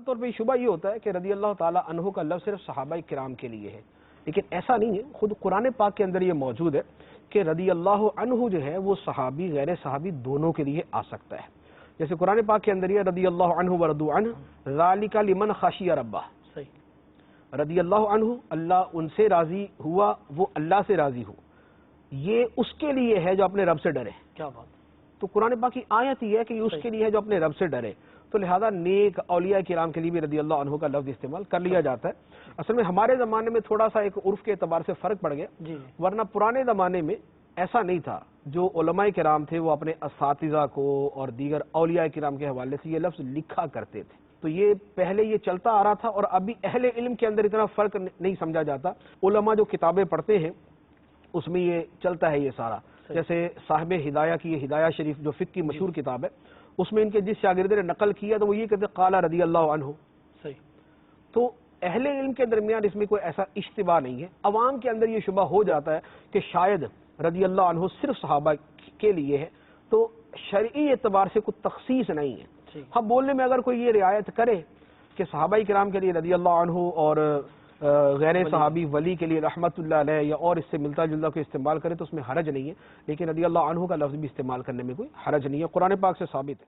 عام طور پہ شبہ یہ ہوتا ہے کہ رضی اللہ تعالیٰ عنہ کا لفظ صرف صحابہ کرام کے لیے ہے، لیکن ایسا نہیں ہے. خود قرآن پاک کے اندر یہ موجود ہے کہ رضی اللہ عنہ جو ہے وہ صحابی غیر صحابی دونوں کے لیے آ سکتا ہے. جیسے قرآن پاک کے اندر یہ رضی اللہ عنہ ورضوا عنہ ذالک لمن خشی ربہ، رضی اللہ عنہ اللہ ان سے راضی ہوا، وہ اللہ سے راضی ہو، یہ اس کے لیے ہے جو اپنے رب سے ڈرے. کیا بات. تو قرآن پاک کی آیت یہ ہے کہ یہ اس کے لیے ہے جو اپنے رب سے ڈرے. تو لہذا نیک اولیاء کرام کے لیے بھی رضی اللہ عنہ کا لفظ استعمال کر لیا جاتا ہے. اصل میں ہمارے زمانے میں تھوڑا سا ایک عرف کے اعتبار سے فرق پڑ گیا، ورنہ پرانے زمانے میں ایسا نہیں تھا. جو علماء کرام تھے وہ اپنے اساتذہ کو اور دیگر اولیاء کرام کے حوالے سے یہ لفظ لکھا کرتے تھے. تو یہ پہلے یہ چلتا آ رہا تھا، اور ابھی اہل علم کے اندر اتنا فرق نہیں سمجھا جاتا. علماء جو کتابیں پڑھتے ہیں اس میں یہ چلتا ہے یہ سارا. جیسے صاحب ہدایہ کی یہ ہدایہ شریف جو فقہ کی مشہور کتاب ہے، اس میں ان کے جس شاگرد نے نقل کیا تو وہ یہ کہتے قال رضی اللہ عنہ. تو اہل علم کے درمیان اس میں کوئی ایسا اشتباہ نہیں ہے. عوام کے اندر یہ شبہ ہو جاتا ہے کہ شاید رضی اللہ عنہ صرف صحابہ کے لیے ہے، تو شرعی اعتبار سے کوئی تخصیص نہیں ہے. ہم بولنے میں اگر کوئی یہ رعایت کرے کہ صحابہ کرام کے لیے رضی اللہ عنہ اور غیر صحابی ولی کے لیے رحمت اللہ علیہ یا اور اس سے ملتا جلتا کوئی استعمال کرے تو اس میں حرج نہیں ہے، لیکن رضی اللہ عنہ کا لفظ بھی استعمال کرنے میں کوئی حرج نہیں ہے، قرآن پاک سے ثابت ہے.